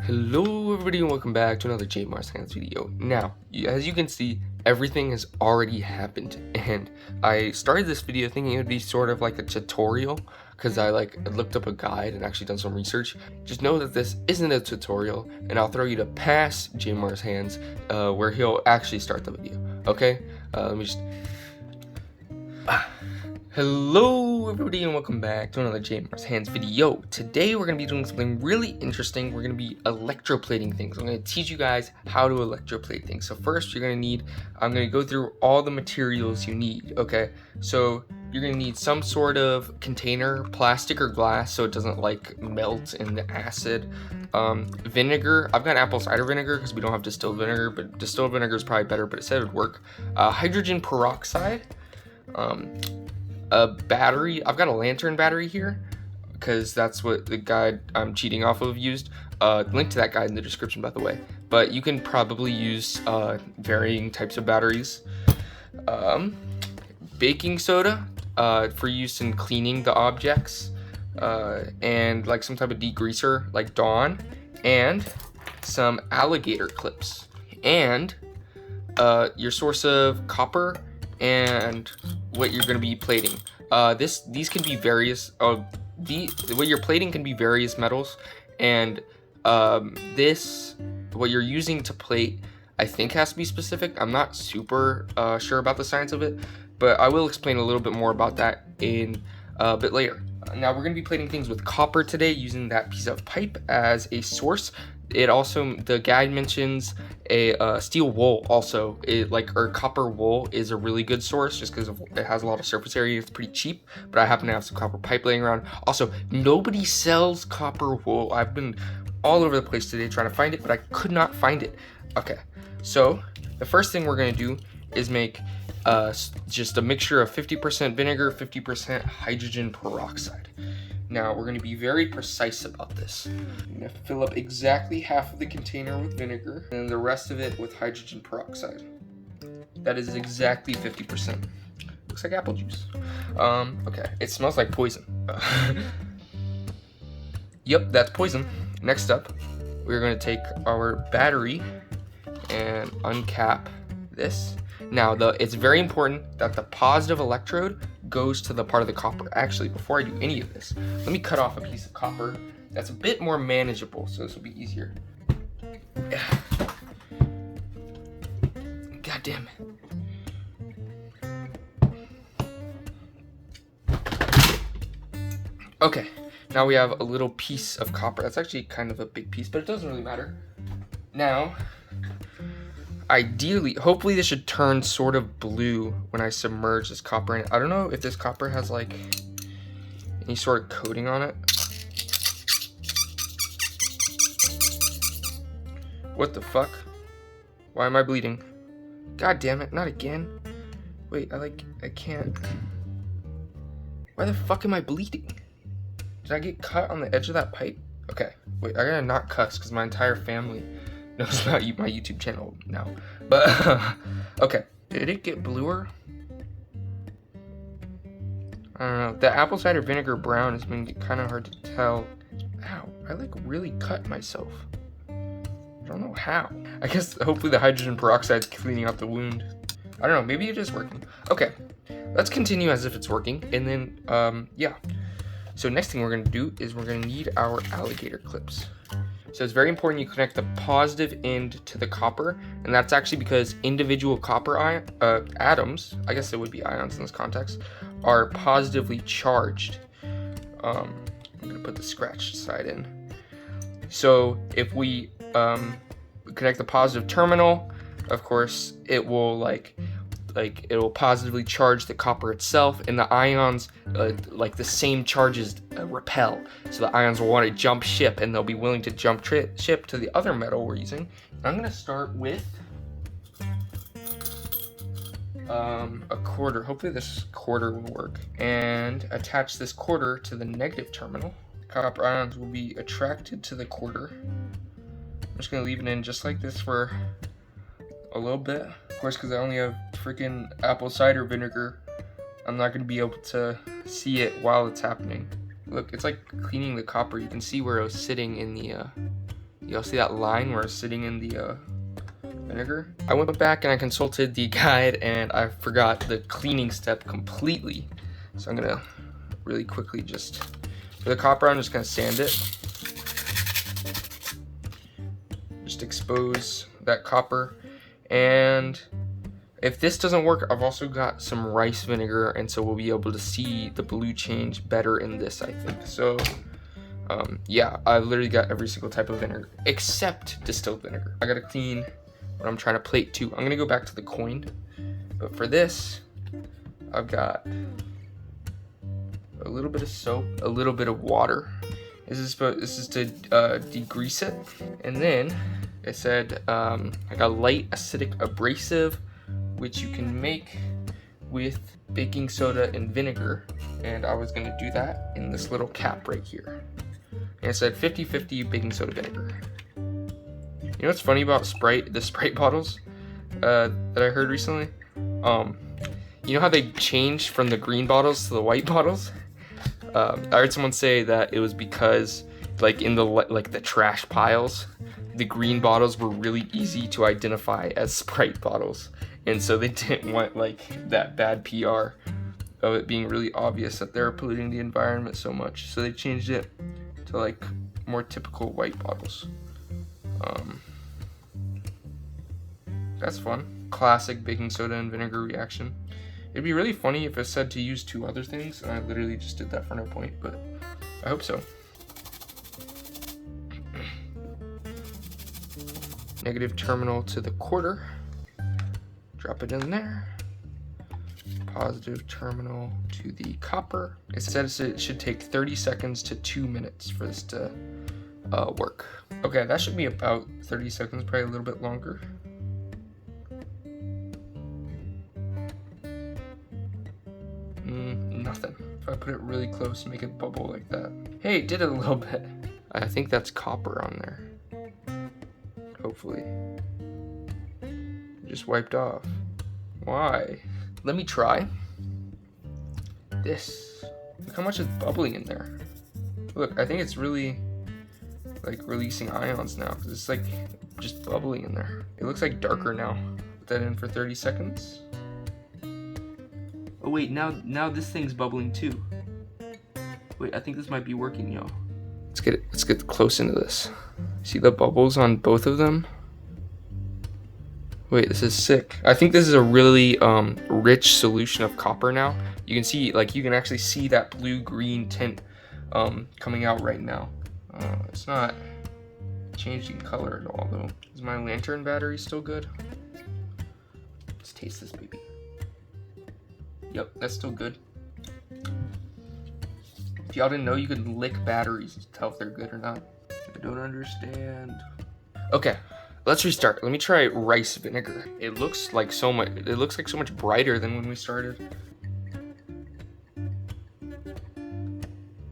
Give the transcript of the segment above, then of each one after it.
Hello everybody and welcome back to another JMar Science video. Now, as you can see, everything has already happened, and I started this video thinking it would be sort of like a tutorial because I looked up a guide and actually done some research. Just know that this isn't a tutorial, and I'll throw you to past JMar's hands where he'll actually start the video. Okay? Let me just... Hello everybody and welcome back to another JMar's Hands video. Today we're going to be doing something really interesting. We're going to be electroplating things. I'm going to teach you guys how to electroplate things. So first you're going to need, I'm going to go through all the materials you need, okay? So you're going to need some sort of container, plastic or glass, so it doesn't like melt in the acid. Vinegar, I've got apple cider vinegar because we don't have distilled vinegar, but distilled vinegar is probably better, but it said it would work. Hydrogen peroxide. A battery. I've got a lantern battery here because that's what the guide I'm cheating off of used. Link to that guide in the description, by the way. But you can probably use varying types of batteries. Baking soda for use in cleaning the objects, and like some type of degreaser like Dawn, and some alligator clips, and your source of copper, and what you're going to be plating. These can be various. What you're plating can be various metals, and what you're using to plate, I think, has to be specific. I'm not super sure about the science of it, but I will explain a little bit more about that in a bit later. Now we're going to be plating things with copper today, using that piece of pipe as a source. It also, the guide mentions a steel wool also, or copper wool is a really good source just because it has a lot of surface area. It's pretty cheap, but I happen to have some copper pipe laying around. Also, nobody sells copper wool. I've been all over the place today trying to find it, but I could not find it. Okay, so the first thing we're going to do is make just a mixture of 50% vinegar, 50% hydrogen peroxide. Now, we're going to be very precise about this. I'm going to fill up exactly half of the container with vinegar and the rest of it with hydrogen peroxide. That is exactly 50%. Looks like apple juice. Okay, it smells like poison. Yep, that's poison. Next up, we're going to take our battery and uncap this. Now, it's very important that the positive electrode goes to the part of the copper. Actually, before I do any of this, let me cut off a piece of copper that's a bit more manageable, so this will be easier. God damn it. Okay, now we have a little piece of copper. That's actually kind of a big piece, but it doesn't really matter. Now, ideally, hopefully this should turn sort of blue when I submerge this copper in it. I don't know if this copper has like any sort of coating on it. What the fuck? Why am I bleeding? God damn it, not again. Wait, I can't. Why the fuck am I bleeding? Did I get cut on the edge of that pipe? Okay, wait, I gotta not cuss because my entire family knows about my YouTube channel now. But okay, did it get bluer? I don't know. The apple cider vinegar brown has been kind of hard to tell. Ow, I really cut myself. I don't know how. I guess hopefully the hydrogen peroxide is cleaning out the wound. I don't know, maybe it is working. Okay, let's continue as if it's working, and then yeah. So next thing we're gonna do is we're gonna need our alligator clips. So it's very important you connect the positive end to the copper, and that's actually because individual copper atoms, I guess it would be ions in this context, are positively charged. I'm gonna put the scratched side in. So if we connect the positive terminal, of course it will it will positively charge the copper itself, and the ions, the same charges repel. So the ions will want to jump ship, and they'll be willing to jump ship to the other metal we're using. I'm going to start with a quarter. Hopefully this quarter will work. And attach this quarter to the negative terminal. Copper ions will be attracted to the quarter. I'm just going to leave it in just like this for a little bit. Of course, because I only have freaking apple cider vinegar, I'm not going to be able to see it while it's happening. Look, it's like cleaning the copper. You can see where it was sitting in the Y'all see that line where it's sitting in the vinegar? I went back and I consulted the guide and I forgot the cleaning step completely. So I'm gonna really quickly just, for the copper, I'm just gonna sand it. Just expose that copper. And if this doesn't work, I've also got some rice vinegar, and so we'll be able to see the blue change better in this, I think. So yeah, I've literally got every single type of vinegar except distilled vinegar. I gotta clean what I'm trying to plate too. I'm gonna go back to the coin, but for this, I've got a little bit of soap, a little bit of water. This is to degrease it, and then it said I got light acidic abrasive, which you can make with baking soda and vinegar, and I was gonna do that in this little cap right here. And it said 50-50 baking soda vinegar. You know what's funny about the Sprite bottles that I heard recently? You know how they changed from the green bottles to the white bottles? I heard someone say that it was because, like, in the trash piles, the green bottles were really easy to identify as Sprite bottles, and so they didn't want like that bad PR of it being really obvious that they're polluting the environment so much. So they changed it to like more typical white bottles. That's fun. Classic baking soda and vinegar reaction. It'd be really funny if it said to use 2 other things, and I literally just did that for no point, but I hope so. Negative terminal to the quarter. Drop it in there. Positive terminal to the copper. It says it should take 30 seconds to 2 minutes for this to work. Okay, that should be about 30 seconds, probably a little bit longer. Nothing. If I put it really close and make it bubble like that. Hey, it did it a little bit. I think that's copper on there. Hopefully. It just wiped off. Why? Let me try this. Look how much is bubbling in there. Look, I think it's really like releasing ions now, because it's like just bubbling in there. It looks like darker now. Put that in for 30 seconds. Oh wait, now this thing's bubbling too. Wait, I think this might be working, y'all. Let's get close into this. See the bubbles on both of them? Wait, this is sick. I think this is a really rich solution of copper now. You can see, like, you can actually see that blue-green tint coming out right now. It's not changing color at all, though. Is my lantern battery still good? Let's taste this baby. Yep, that's still good. If y'all didn't know, you could lick batteries to tell if they're good or not. I don't understand. Okay, let's restart. Let me try rice vinegar. It looks like so much brighter than when we started.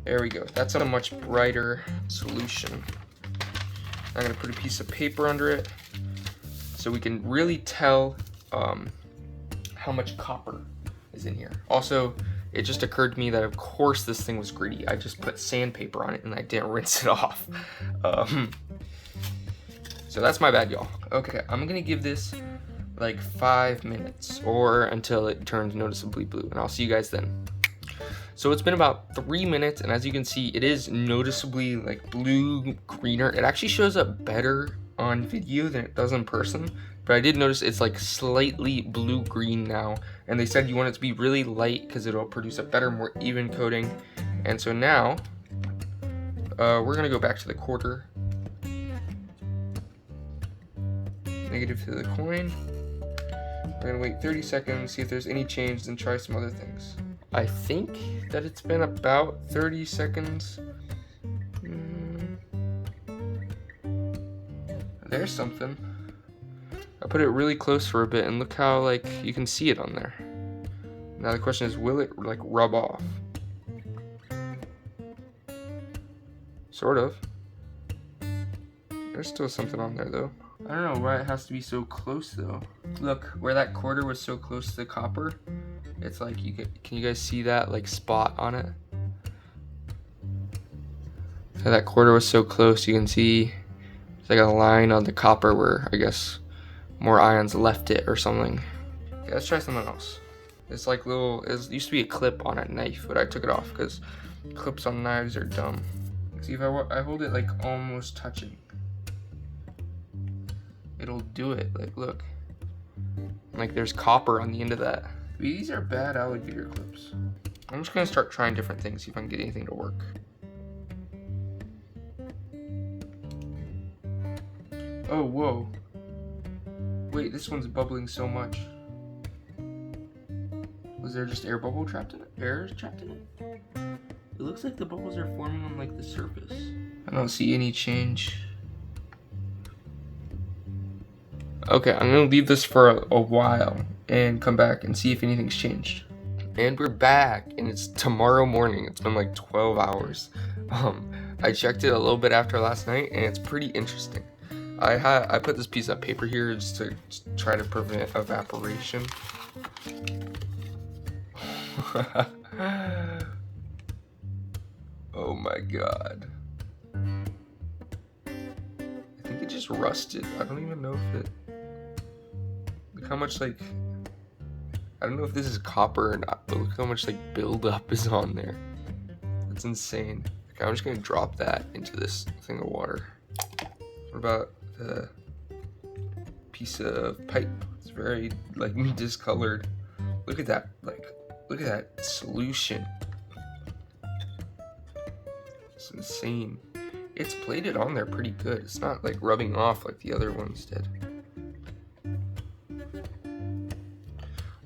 There we go. That's a much brighter solution. I'm gonna put a piece of paper under it so we can really tell how much copper is in here. Also, it just occurred to me that of course this thing was gritty. I just put sandpaper on it and I didn't rinse it off. So that's my bad, y'all. Okay, I'm gonna give this like 5 minutes or until it turns noticeably blue, and I'll see you guys then. So it's been about 3 minutes, and as you can see, it is noticeably like blue greener. It actually shows up better on video than it does in person, but I did notice it's like slightly blue-green now, and they said you want it to be really light because it'll produce a better, more even coating. And so now we're gonna go back to the quarter. Negative to the coin. We're gonna wait 30 seconds, see if there's any change, then try some other things. I think that it's been about 30 seconds. There's something. I put it really close for a bit, and look how like you can see it on there. Now the question is, will it like rub off? Sort of. There's still something on there though. I don't know why it has to be so close though. Look, where that quarter was so close to the copper, it's like can you guys see that like spot on it? So that quarter was so close, you can see It's like a line on the copper where I guess more ions left it or something. Okay, let's try something else. It's like it used to be a clip on a knife, but I took it off because clips on knives are dumb. See, if I hold it like almost touching, it'll do it. Like, look. Like, there's copper on the end of that. These are bad alligator clips. I'm just gonna start trying different things, see if I can get anything to work. Oh, whoa. Wait, this one's bubbling so much. Was there just air bubble trapped in it? Air trapped in it? It looks like the bubbles are forming on like the surface. I don't see any change. Okay, I'm gonna leave this for a while and come back and see if anything's changed. And we're back, and it's tomorrow morning. It's been like 12 hours. I checked it a little bit after last night, and it's pretty interesting. I put this piece of paper here just to try to prevent evaporation. Oh my god. I think it just rusted. I don't even know if it... Look how much, like... I don't know if this is copper or not, but look how much, like, buildup is on there. That's insane. Okay, I'm just gonna drop that into this thing of water. What about the piece of pipe? It's very, like, discolored. Look at that, like, look at that solution. It's insane. It's plated on there pretty good. It's not like rubbing off like the other ones did.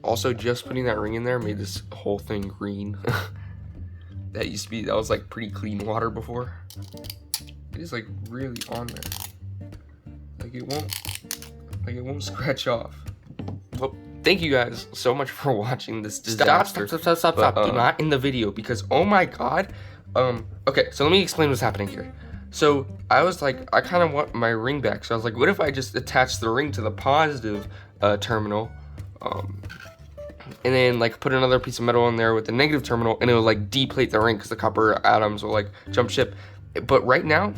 Also, just putting that ring in there made this whole thing green. That was like pretty clean water before. It is like really on there. Like it won't scratch off. Well, thank you guys so much for watching this disaster. Stop. Do not end the video because, oh my god. Okay, so let me explain what's happening here. So I was like, I kind of want my ring back. So I was like, what if I just attach the ring to the positive terminal, and then like put another piece of metal in there with the negative terminal, and it will like deplate the ring because the copper atoms will like jump ship. But right now,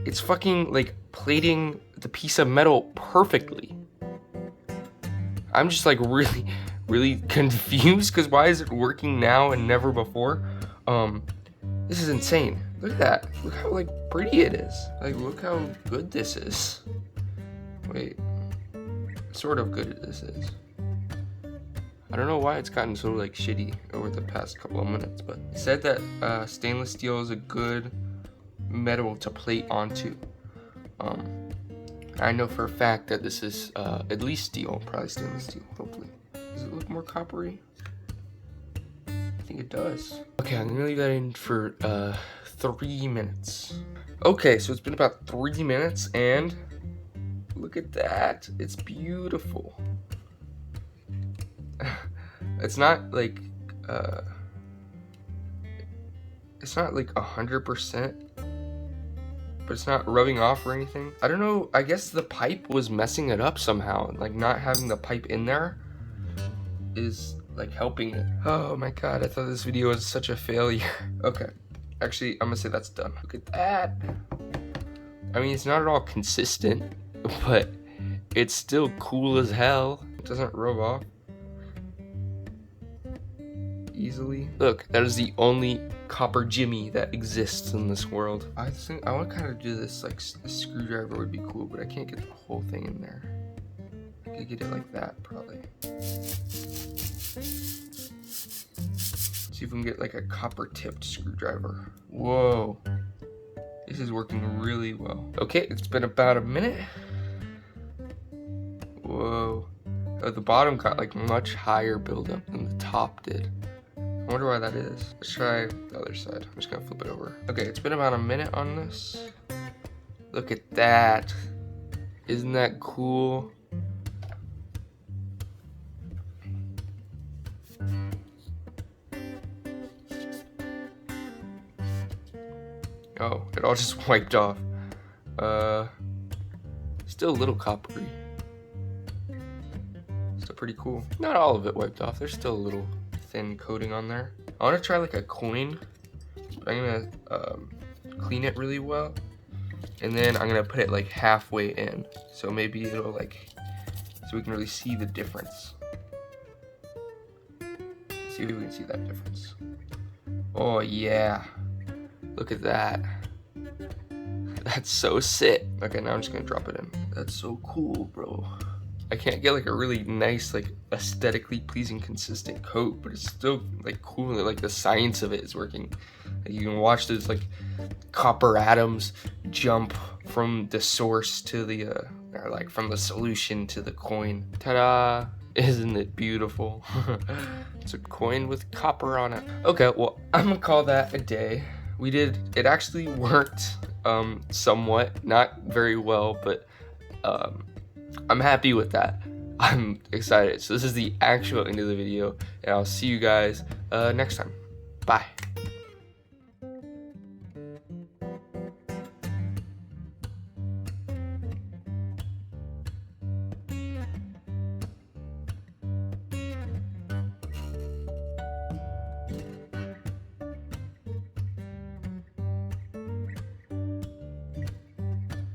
it's fucking like plating the piece of metal perfectly. I'm just like really confused because why is it working now and never before? This is insane. Look at that. Look how like pretty it is. Like look how good this is. Wait, sort of good this is. I don't know why it's gotten so like shitty over the past couple of minutes, but it said that stainless steel is a good metal to plate onto. I know for a fact that this is at least steel, probably stainless steel, hopefully. Does it look more coppery? I think it does. Okay, I'm gonna leave that in for 3 minutes. Okay, so it's been about 3 minutes and look at that. It's beautiful. It's not like 100%, but it's not rubbing off or anything. I don't know, I guess the pipe was messing it up somehow. Like not having the pipe in there is like helping it. Oh my god, I thought this video was such a failure. Okay, actually I'm gonna say that's done. Look at that. I mean, it's not at all consistent, but it's still cool as hell. It doesn't rub off easily. Look, that is the only copper Jimmy that exists in this world. I think I want to kind of do this like a screwdriver would be cool, but I can't get the whole thing in there. I could get it like that probably. See if we can get like a copper tipped screwdriver. Whoa, this is working really well. Okay, it's been about a minute. Whoa, oh, the bottom got like much higher buildup than the top did. I wonder why that is. Let's try the other side. I'm just gonna flip it over. Okay, it's been about a minute on this. Look at that. Isn't that cool? Oh, it all just wiped off. Still a little coppery. Still pretty cool. Not all of it wiped off. There's still a little thin coating on there. I want to try like a coin, but I'm gonna clean it really well And then I'm gonna put it like halfway in. So maybe it'll like, so we can really see the difference. See if we can see that difference. Oh yeah, look at that. That's so sick. Okay, now I'm just gonna drop it in. That's so cool, bro. I can't get like a really nice, like aesthetically pleasing, consistent coat, but it's still like cool. Like the science of it is working. Like, you can watch those like copper atoms jump from the source to the, or like from the solution to the coin. Ta-da! Isn't it beautiful? It's a coin with copper on it. Okay, well, I'm gonna call that a day. It actually worked somewhat, not very well, but I'm happy with that. I'm excited. So this is the actual end of the video, and I'll see you guys next time. Bye.